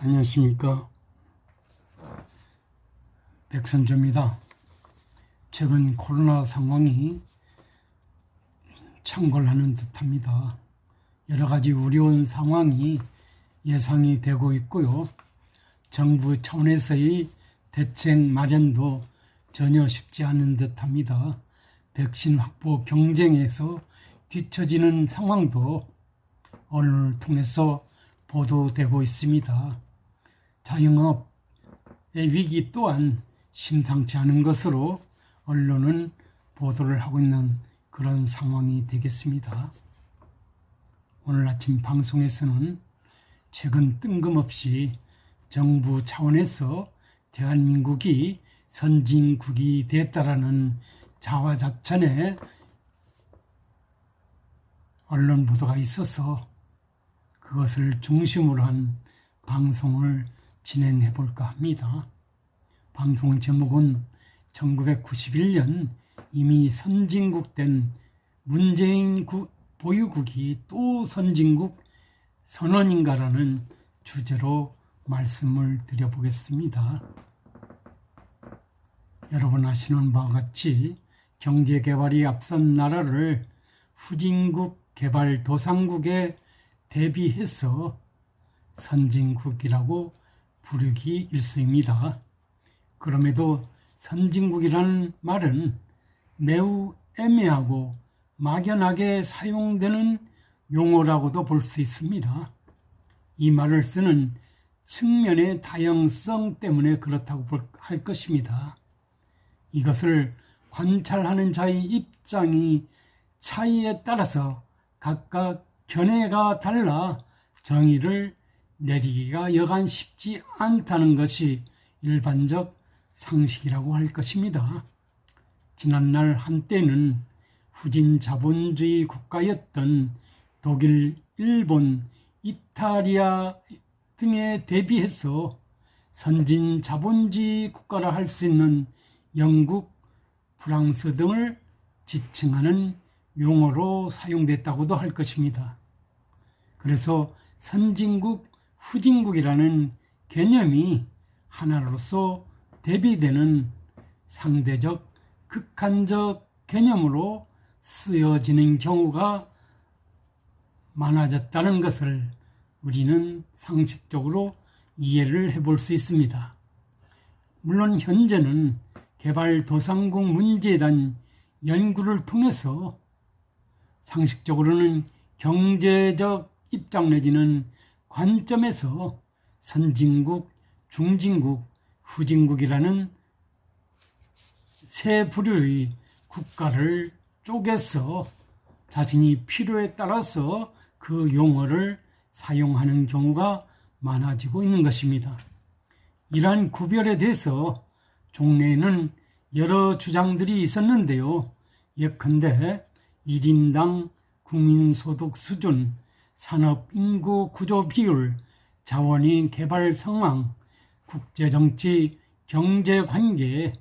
안녕하십니까. 백선조입니다. 최근 코로나 상황이 창궐하는 듯합니다. 여러 가지 어려운 상황이 예상이 되고 있고요. 정부 차원에서의 대책 마련도 전혀 쉽지 않은 듯합니다. 백신 확보 경쟁에서 뒤처지는 상황도 언론을 통해서 보도되고 있습니다. 자영업의 위기 또한 심상치 않은 것으로 언론은 보도를 하고 있는 그런 상황이 되겠습니다. 오늘 아침 방송에서는 최근 뜬금없이 정부 차원에서 대한민국이 선진국이 됐다라는 자화자찬의 언론 보도가 있어서 그것을 중심으로 한 방송을 진행해 볼까 합니다. 방송 제목은 1991년 이미 선진국 된 문재인 보유국이 또 선진국 선언인가라는 주제로 말씀을 드려보겠습니다. 여러분 아시는 바와 같이 경제개발이 앞선 나라를 후진국 개발도상국에 대비해서 선진국이라고 부르기 일쑤입니다. 그럼에도 선진국이라는 말은 매우 애매하고 막연하게 사용되는 용어라고도 볼 수 있습니다. 이 말을 쓰는 측면의 다양성 때문에 그렇다고 할 것입니다. 이것을 관찰하는 자의 입장이 차이에 따라서 각각 견해가 달라 정의를 내리기가 여간 쉽지 않다는 것이 일반적 상식이라고 할 것입니다. 지난날 한때는 후진 자본주의 국가였던 독일, 일본, 이탈리아 등에 대비해서 선진 자본주의 국가라 할 수 있는 영국, 프랑스 등을 지칭하는 용어로 사용됐다고도 할 것입니다. 그래서 선진국, 후진국이라는 개념이 하나로서 대비되는 상대적, 극한적 개념으로 쓰여지는 경우가 많아졌다는 것을 우리는 상식적으로 이해를 해볼 수 있습니다. 물론 현재는 개발도상국 문제에 대한 연구를 통해서 상식적으로는 경제적 입장 내지는 관점에서 선진국, 중진국, 후진국이라는 세 부류의 국가를 쪼개서 자신이 필요에 따라서 그 용어를 사용하는 경우가 많아지고 있는 것입니다. 이러한 구별에 대해서 종래에는 여러 주장들이 있었는데요. 예컨대 1인당 국민소득 수준, 산업인구 구조 비율, 자원인 개발 상황, 국제정치, 경제관계,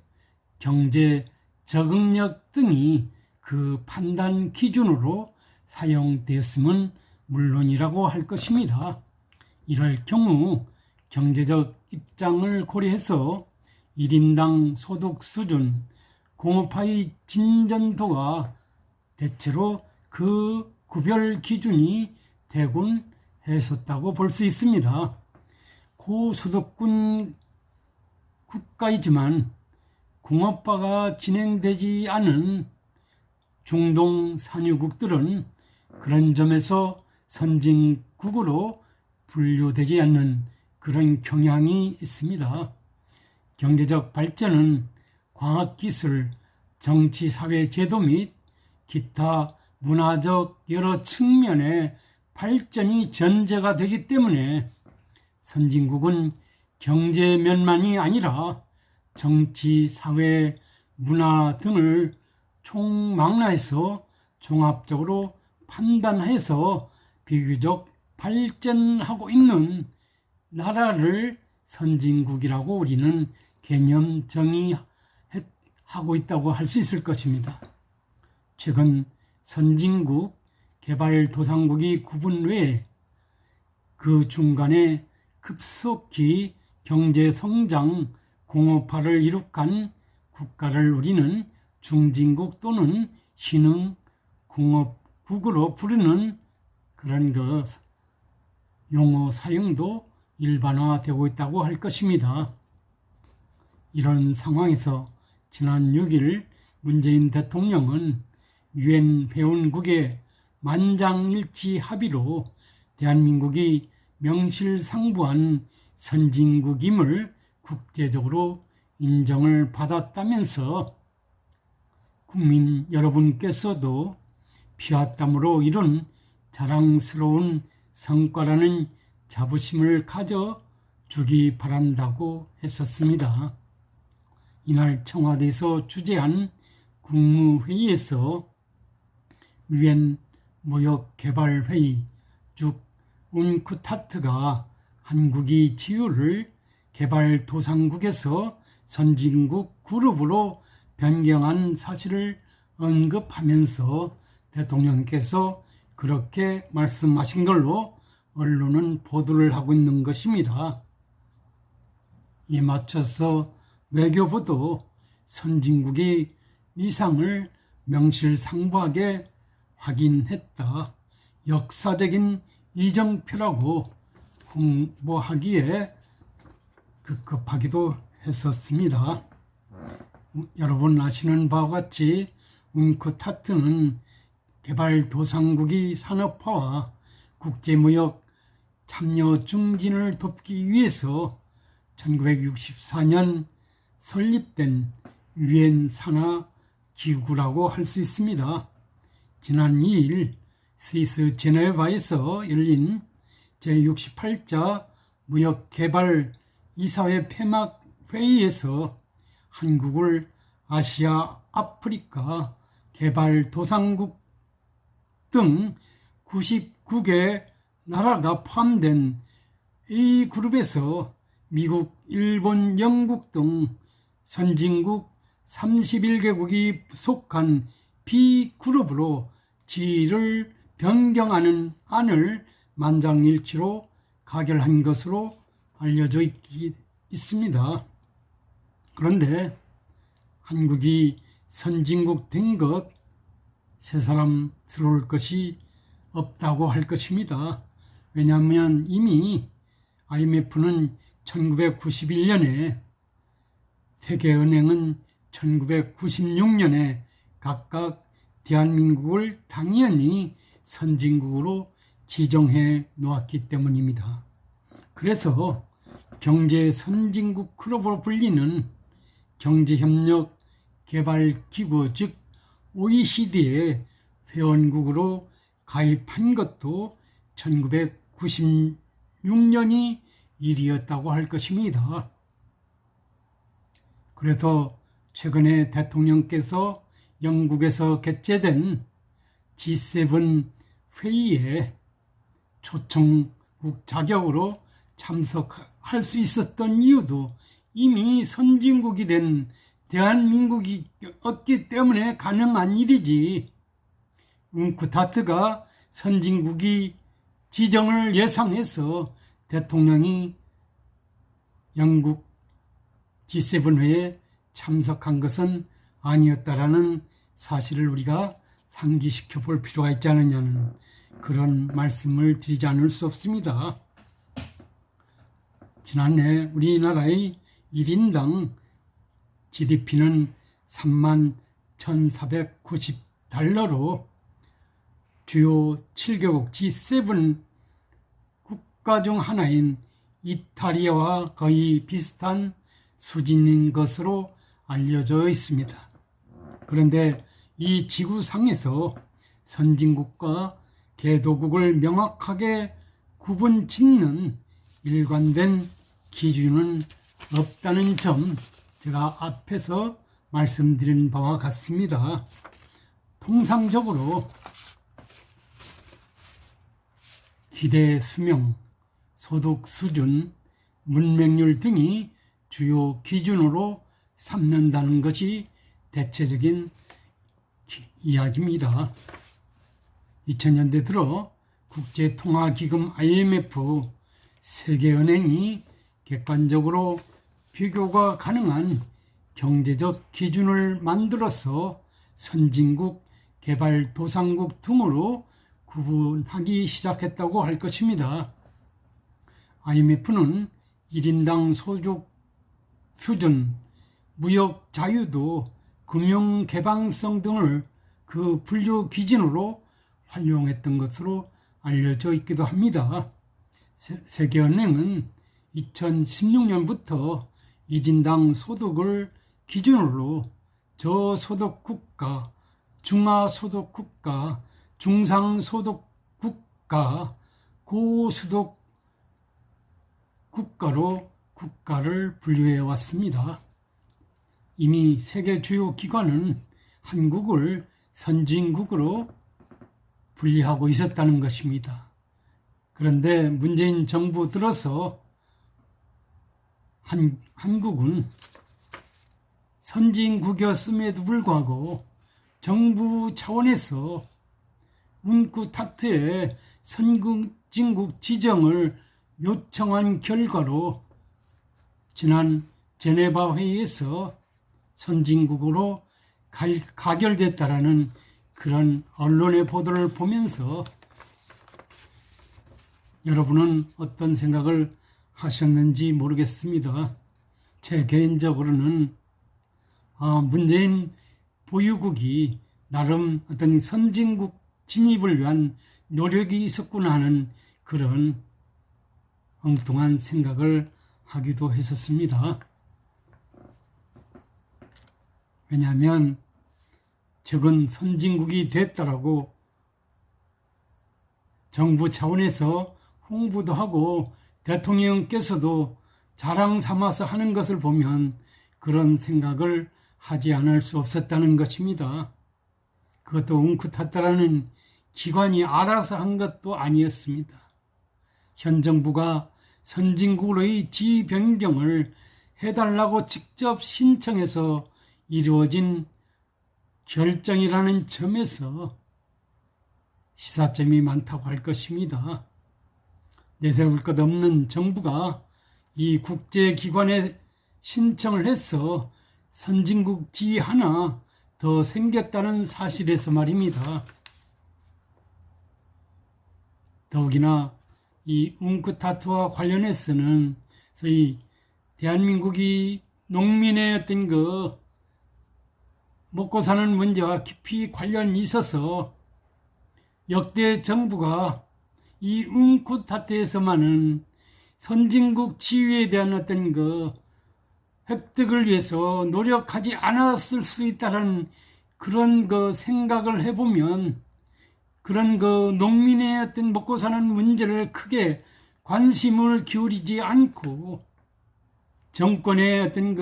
경제 적응력 등이 그 판단 기준으로 사용되었으면 물론이라고 할 것입니다. 이럴 경우 경제적 입장을 고려해서 1인당 소득 수준, 공업화의 진전도가 대체로 그 구별 기준이 되곤 했었다고 볼 수 있습니다. 고소득군 국가이지만 공업화가 진행되지 않은 중동 산유국들은 그런 점에서 선진국으로 분류되지 않는 그런 경향이 있습니다. 경제적 발전은 과학기술, 정치, 사회, 제도 및 기타 문화적 여러 측면의 발전이 전제가 되기 때문에 선진국은 경제면만이 아니라 정치, 사회, 문화 등을 총망라해서 종합적으로 판단해서 비교적 발전하고 있는 나라를 선진국이라고 우리는 개념 정의하고 있다고 할 수 있을 것입니다. 최근 선진국, 개발도상국이 구분 외에 그 중간에 급속히 경제 성장 공업화를 이룩한 국가를 우리는 중진국 또는 신흥 공업국으로 부르는 그런 용어 사용도 일반화되고 있다고 할 것입니다. 이런 상황에서 지난 6일 문재인 대통령은 유엔 회원국의 만장일치 합의로 대한민국이 명실상부한 선진국임을 국제적으로 인정을 받았다면서 국민 여러분께서도 피와 땀으로 이룬 자랑스러운 성과라는 자부심을 가져주기 바란다고 했었습니다. 이날 청와대에서 주재한 국무회의에서 유엔 무역개발회의 즉 운크타트가 한국이 지위를 개발도상국에서 선진국 그룹으로 변경한 사실을 언급하면서 대통령께서 그렇게 말씀하신 걸로 언론은 보도를 하고 있는 것입니다. 이에 맞춰서 외교부도 선진국의 위상을 명실상부하게 확인했다. 역사적인 이정표라고 홍보하기에 급급하기도 했었습니다. 여러분 아시는 바와 같이 운크타트는 개발도상국의 산업화와 국제무역 참여 증진을 돕기 위해서 1964년 설립된 유엔 산하기구라고 할 수 있습니다. 지난 2일 스위스 제네바에서 열린 제68자 무역개발 이사회 폐막 회의에서 한국을 아시아, 아프리카, 개발도상국 등 99개 나라가 포함된 이 그룹에서 미국, 일본, 영국 등 선진국 31개국이 속한 B그룹으로 지위를 변경하는 안을 만장일치로 가결한 것으로 알려져 있습니다. 그런데 한국이 선진국 된 것 새사람스러울 것이 없다고 할 것입니다. 왜냐하면 이미 IMF는 1991년에 세계은행은 1996년에 각각 대한민국을 당연히 선진국으로 지정해 놓았기 때문입니다. 그래서 경제 선진국 클럽으로 불리는 경제협력 개발기구 즉 OECD의 회원국으로 가입한 것도 1996년이 일이었다고 할 것입니다. 그래서 최근에 대통령께서 영국에서 개최된 G7 회의에 초청국 자격으로 참석할 수 있었던 이유도 이미 선진국이 된 대한민국이었기 때문에 가능한 일이지. 운크타트가 선진국이 지정을 예상해서 대통령이 영국 G7 회에 참석한 것은 아니었다라는 사실을 우리가 상기시켜 볼 필요가 있지 않느냐는 그런 말씀을 드리지 않을 수 없습니다. 지난해 우리나라의 1인당 GDP는 31,490달러로 주요 7개국 G7 국가 중 하나인 이탈리아와 거의 비슷한 수준인 것으로 알려져 있습니다. 그런데 이 지구상에서 선진국과 개도국을 명확하게 구분 짓는 일관된 기준은 없다는 점 제가 앞에서 말씀드린 바와 같습니다. 통상적으로 기대 수명, 소득 수준, 문맹률 등이 주요 기준으로 삼는다는 것이 대체적인 이야기입니다. 2000년대 들어 국제통화기금 IMF 세계은행이 객관적으로 비교가 가능한 경제적 기준을 만들어서 선진국, 개발도상국 등으로 구분하기 시작했다고 할 것입니다. IMF는 1인당 소득 수준, 무역 자유도, 금융 개방성 등을 그 분류 기준으로 활용했던 것으로 알려져 있기도 합니다. 세계은행은 2016년부터 1인당 소득을 기준으로 저소득 국가, 중하소득 국가, 중상소득 국가, 고소득 국가로 국가를 분류해 왔습니다. 이미 세계 주요 기관은 한국을 선진국으로 분리하고 있었다는 것입니다. 그런데 문재인 정부 들어서 한국은 선진국이었음에도 불구하고 정부 차원에서 운크타트의 선진국 지정을 요청한 결과로 지난 제네바 회의에서 선진국으로 가결됐다라는 그런 언론의 보도를 보면서 여러분은 어떤 생각을 하셨는지 모르겠습니다. 제 개인적으로는 문재인 보유국이 나름 어떤 선진국 진입을 위한 노력이 있었구나 하는 그런 엉뚱한 생각을 하기도 했었습니다. 왜냐하면 최근 선진국이 됐다라고 정부 차원에서 홍보도 하고 대통령께서도 자랑 삼아서 하는 것을 보면 그런 생각을 하지 않을 수 없었다는 것입니다. 그것도 웅크탔다라는 기관이 알아서 한 것도 아니었습니다. 현 정부가 선진국으로의 지위 변경을 해달라고 직접 신청해서 이루어진 결정이라는 점에서 시사점이 많다고 할 것입니다. 내세울 것 없는 정부가 이 국제기관에 신청을 해서 선진국 지위 하나 더 생겼다는 사실에서 말입니다. 더욱이나 이 웅크타트와 관련해서는 소위 대한민국이 농민의 어떤 먹고 사는 문제와 깊이 관련이 있어서 역대 정부가 이 웅크타트에서만은 선진국 지위에 대한 어떤 획득을 위해서 노력하지 않았을 수 있다는 그런 생각을 해보면 그런 농민의 어떤 먹고 사는 문제를 크게 관심을 기울이지 않고 정권의 어떤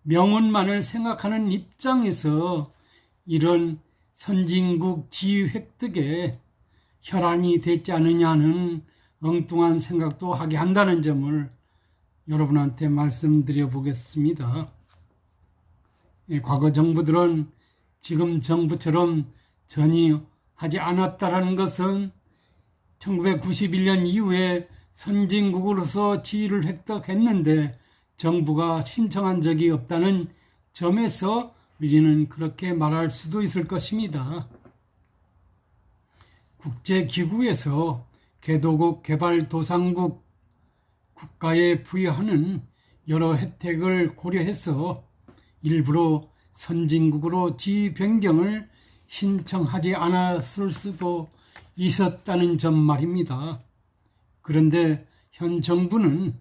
명운만을 생각하는 입장에서 이런 선진국 지위 획득에 혈안이 됐지 않느냐는 엉뚱한 생각도 하게 한다는 점을 여러분한테 말씀드려 보겠습니다. 과거 정부들은 지금 정부처럼 전이하지 않았다는 것은 1991년 이후에 선진국으로서 지위를 획득했는데 정부가 신청한 적이 없다는 점에서 우리는 그렇게 말할 수도 있을 것입니다. 국제기구에서 개도국, 개발도상국 국가에 부여하는 여러 혜택을 고려해서 일부러 선진국으로 지위 변경을 신청하지 않았을 수도 있었다는 점 말입니다. 그런데 현 정부는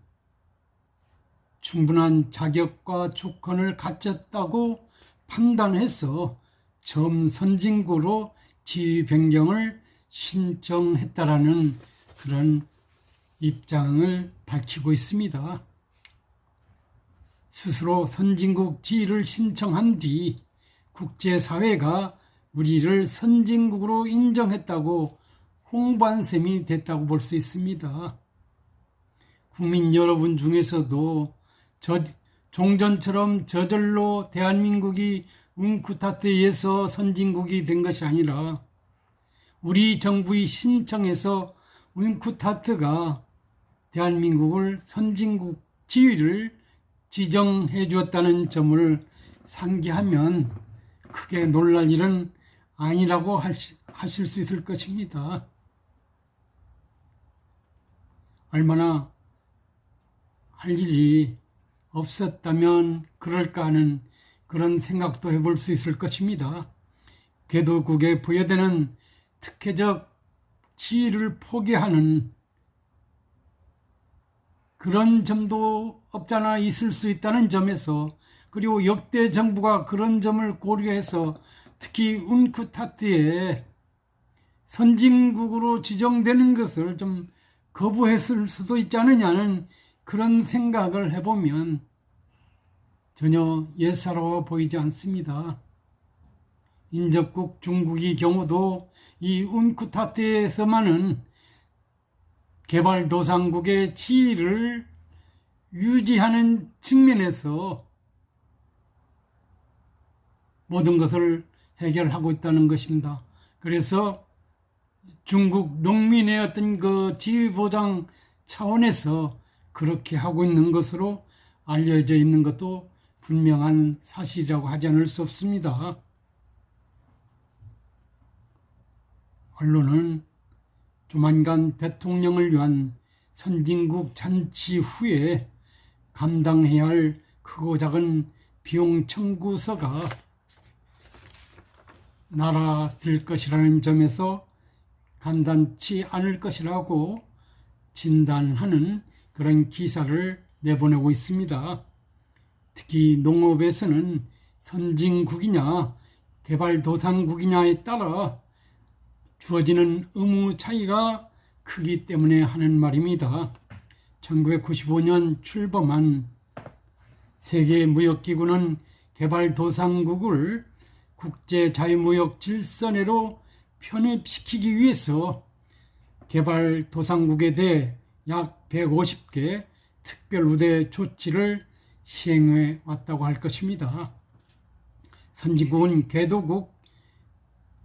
충분한 자격과 조건을 갖췄다고 판단해서 처음 선진국으로 지위 변경을 신청했다라는 그런 입장을 밝히고 있습니다. 스스로 선진국 지위를 신청한 뒤 국제사회가 우리를 선진국으로 인정했다고 홍보한 셈이 됐다고 볼 수 있습니다. 국민 여러분 중에서도 종전처럼 저절로 대한민국이 웅크타트에 의해서 선진국이 된 것이 아니라 우리 정부의 신청에서 웅크타트가 대한민국을 선진국 지위를 지정해 주었다는 점을 상기하면 크게 놀랄 일은 아니라고 하실 수 있을 것입니다. 얼마나 할 일이 없었다면 그럴까 하는 그런 생각도 해볼 수 있을 것입니다. 개도국에 부여되는 특혜적 지위를 포기하는 그런 점도 없잖아 있을 수 있다는 점에서, 그리고 역대 정부가 그런 점을 고려해서 특히 운크타트에 선진국으로 지정되는 것을 좀 거부했을 수도 있지 않느냐는 그런 생각을 해보면 전혀 예사로워 보이지 않습니다. 인접국 중국의 경우도 이 운크타트에서만은 개발도상국의 지위를 유지하는 측면에서 모든 것을 해결하고 있다는 것입니다. 그래서 중국 농민의 어떤 그 지위 보장 차원에서 그렇게 하고 있는 것으로 알려져 있는 것도 분명한 사실이라고 하지 않을 수 없습니다. 언론은 조만간 대통령을 위한 선진국 잔치 후에 감당해야 할 크고 작은 비용 청구서가 날아들 것이라는 점에서 간단치 않을 것이라고 진단하는 그런 기사를 내보내고 있습니다. 특히 농업에서는 선진국이냐 개발도상국이냐에 따라 주어지는 의무 차이가 크기 때문에 하는 말입니다. 1995년 출범한 세계무역기구는 개발도상국을 국제자유무역 질서내로 편입시키기 위해서 개발도상국에 대해 약 150개 특별우대 조치를 시행해 왔다고 할 것입니다. 선진국은 개도국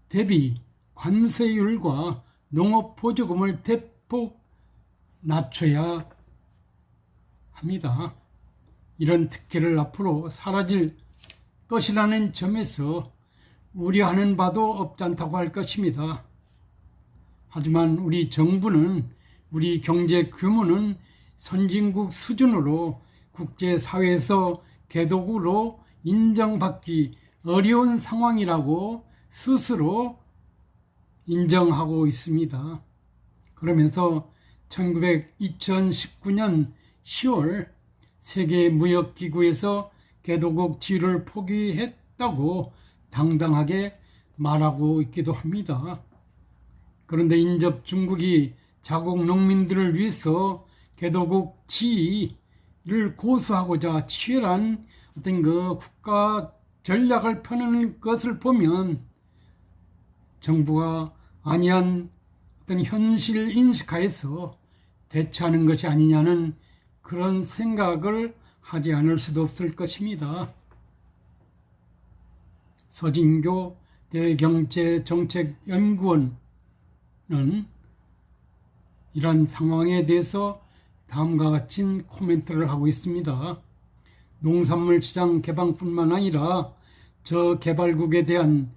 대비 관세율과 농업보조금을 대폭 낮춰야 합니다. 이런 특혜를 앞으로 사라질 것이라는 점에서 우려하는 바도 없지 않다고 할 것입니다. 하지만 우리 정부는 우리 경제 규모는 선진국 수준으로 국제사회에서 개도국으로 인정받기 어려운 상황이라고 스스로 인정하고 있습니다. 그러면서 2019년 10월 세계무역기구에서 개도국 지위를 포기했다고 당당하게 말하고 있기도 합니다. 그런데 인접 중국이 자국 농민들을 위해서 개도국 지위를 고수하고자 치열한 어떤 그 국가 전략을 펴는 것을 보면 정부가 안이한 어떤 현실 인식하에서 대처하는 것이 아니냐는 그런 생각을 하지 않을 수도 없을 것입니다. 서진교 대경제정책연구원은 이런 상황에 대해서 다음과 같은 코멘트를 하고 있습니다. 농산물 시장 개방뿐만 아니라 저개발국에 대한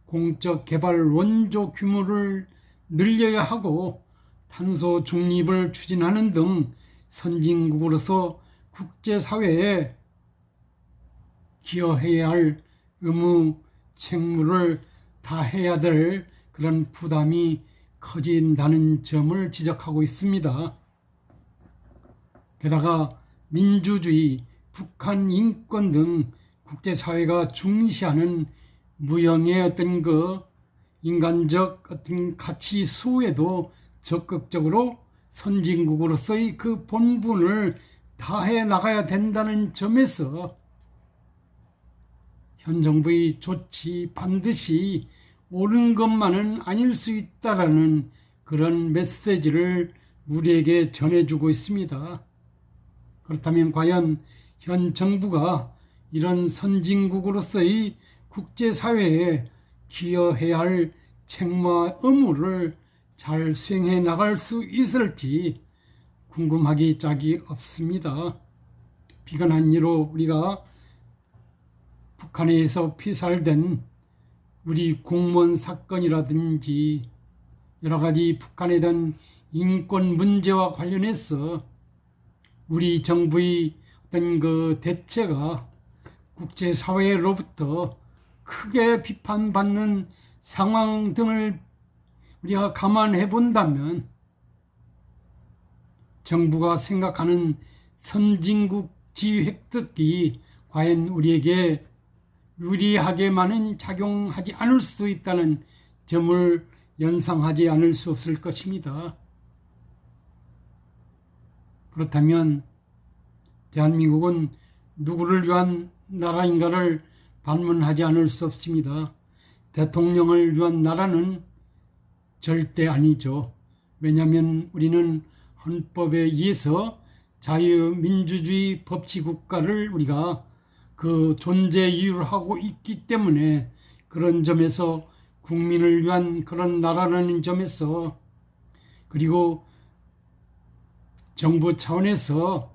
공적 개발 원조 규모를 늘려야 하고 탄소 중립을 추진하는 등 선진국으로서 국제사회에 기여해야 할 의무 책무를 다해야 될 그런 부담이 커진다는 점을 지적하고 있습니다. 게다가 민주주의, 북한 인권 등 국제사회가 중시하는 무형의 어떤 인간적 어떤 가치 수호에도 적극적으로 선진국으로서의 그 본분을 다해 나가야 된다는 점에서 현 정부의 조치 반드시 옳은 것만은 아닐 수 있다라는 그런 메시지를 우리에게 전해주고 있습니다. 그렇다면 과연 현 정부가 이런 선진국으로서의 국제사회에 기여해야 할 책무와 의무를 잘 수행해 나갈 수 있을지 궁금하기 짝이 없습니다. 비근한 이로 우리가 북한에서 피살된 우리 공무원 사건이라든지 여러 가지 북한에 대한 인권 문제와 관련해서 우리 정부의 어떤 그 대처가 국제사회로부터 크게 비판받는 상황 등을 우리가 감안해 본다면 정부가 생각하는 선진국 지위 획득이 과연 우리에게 유리하게만은 작용하지 않을 수도 있다는 점을 연상하지 않을 수 없을 것입니다. 그렇다면 대한민국은 누구를 위한 나라인가를 반문하지 않을 수 없습니다. 대통령을 위한 나라는 절대 아니죠. 왜냐하면 우리는 헌법에 의해서 자유민주주의 법치국가를 우리가 그 존재 이유를 하고 있기 때문에 그런 점에서 국민을 위한 그런 나라라는 점에서 그리고 정부 차원에서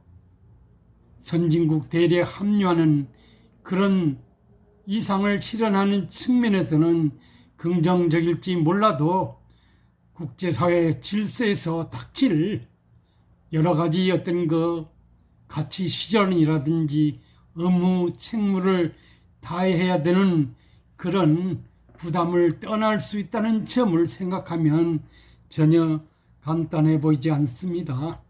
선진국 대례에 합류하는 그런 이상을 실현하는 측면에서는 긍정적일지 몰라도 국제사회 질서에서 닥칠 여러 가지 어떤 그 가치 실현이라든지 의무 책무를 다해야 되는 그런 부담을 떠날 수 있다는 점을 생각하면 전혀 간단해 보이지 않습니다.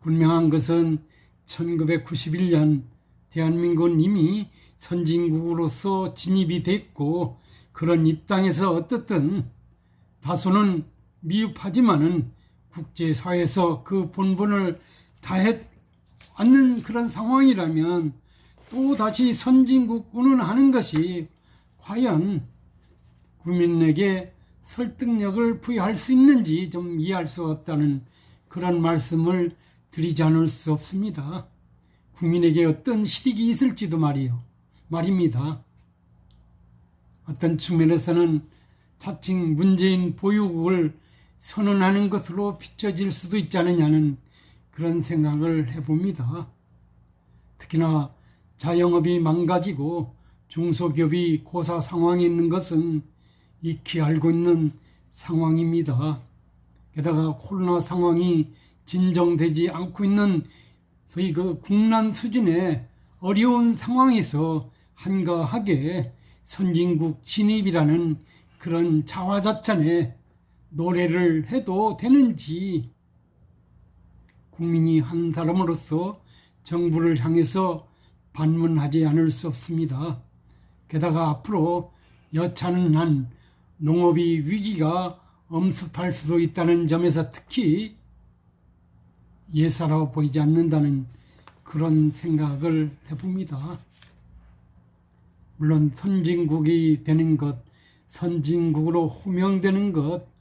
분명한 것은 1991년 대한민국은 이미 선진국으로서 진입이 됐고 그런 입장에서 어떻든 다소는 미흡하지만은 국제사회에서 그 본분을 다해 않는 그런 상황이라면 또 다시 선진국 운운하는 것이 과연 국민에게 설득력을 부여할 수 있는지 좀 이해할 수 없다는 그런 말씀을 드리지 않을 수 없습니다. 국민에게 어떤 실익이 있을지도 말입니다. 어떤 측면에서는 자칭 문재인 보유국을 선언하는 것으로 비춰질 수도 있지 않느냐는 그런 생각을 해봅니다. 특히나 자영업이 망가지고 중소기업이 고사 상황에 있는 것은 익히 알고 있는 상황입니다. 게다가 코로나 상황이 진정되지 않고 있는 소위 그 국난 수준의 어려운 상황에서 한가하게 선진국 진입이라는 그런 자화자찬의 노래를 해도 되는지 국민이 한 사람으로서 정부를 향해서 반문하지 않을 수 없습니다. 게다가 앞으로 여차는 농업이 위기가 엄습할 수도 있다는 점에서 특히 예사로 보이지 않는다는 그런 생각을 해봅니다. 물론 선진국이 되는 것, 선진국으로 호명되는 것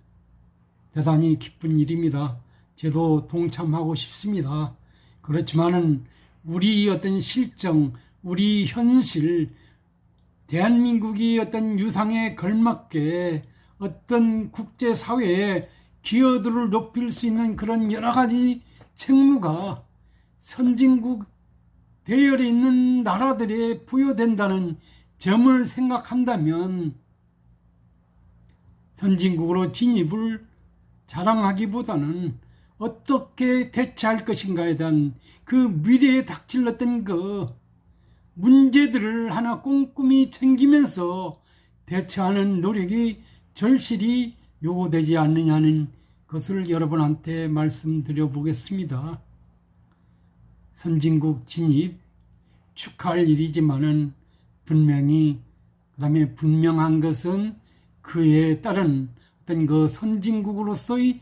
대단히 기쁜 일입니다. 저도 동참하고 싶습니다. 그렇지만은 우리 어떤 실정, 우리 현실, 대한민국이 어떤 유상에 걸맞게 어떤 국제사회에 기여도를 높일 수 있는 그런 여러 가지 책무가 선진국 대열에 있는 나라들에 부여된다는 점을 생각한다면 선진국으로 진입을 자랑하기보다는 어떻게 대처할 것인가에 대한 그 미래에 닥칠 어떤 그 문제들을 하나 꼼꼼히 챙기면서 대처하는 노력이 절실히 요구되지 않느냐는 것을 여러분한테 말씀드려 보겠습니다. 선진국 진입 축하할 일이지만은 분명히 그다음에 분명한 것은 그에 따른 어떤 그 선진국으로서의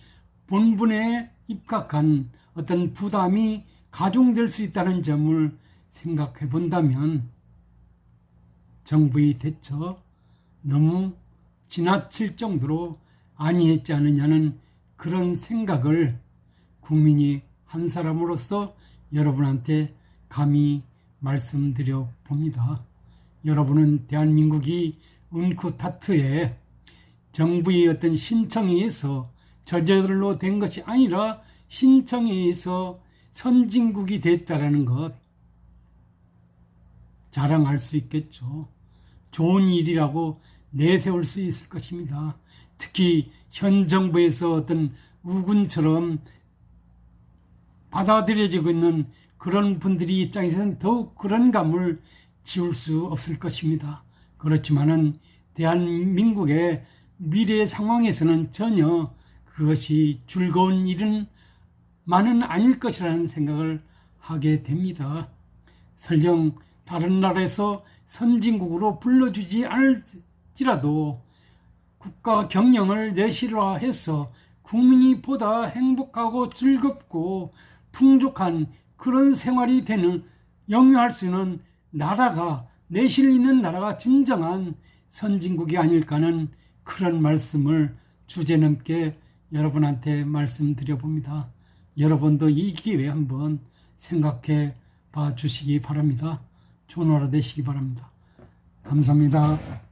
본분에 입각한 어떤 부담이 가중될 수 있다는 점을 생각해 본다면 정부의 대처 너무 지나칠 정도로 아니했지 않느냐는 그런 생각을 국민이 한 사람으로서 여러분한테 감히 말씀드려 봅니다. 여러분은 대한민국이 은쿠타트에 정부의 어떤 신청에 의해서 저절로 된 것이 아니라 신청에 의해서 선진국이 됐다라는 것 자랑할 수 있겠죠. 좋은 일이라고 내세울 수 있을 것입니다. 특히 현 정부에서 어떤 우군처럼 받아들여지고 있는 그런 분들이 입장에서는 더욱 그런 감을 지울 수 없을 것입니다. 그렇지만은 대한민국의 미래 상황에서는 전혀 그것이 즐거운 일은 만은 아닐 것이라는 생각을 하게 됩니다. 설령 다른 나라에서 선진국으로 불러주지 않을지라도 국가 경영을 내실화해서 국민이 보다 행복하고 즐겁고 풍족한 그런 생활이 되는 영위할 수 있는 나라가 내실 있는 나라가 진정한 선진국이 아닐까 하는 그런 말씀을 주제넘게 여러분한테 말씀드려 봅니다. 여러분도 이 기회에 한번 생각해 봐 주시기 바랍니다. 좋은 하루 되시기 바랍니다. 감사합니다.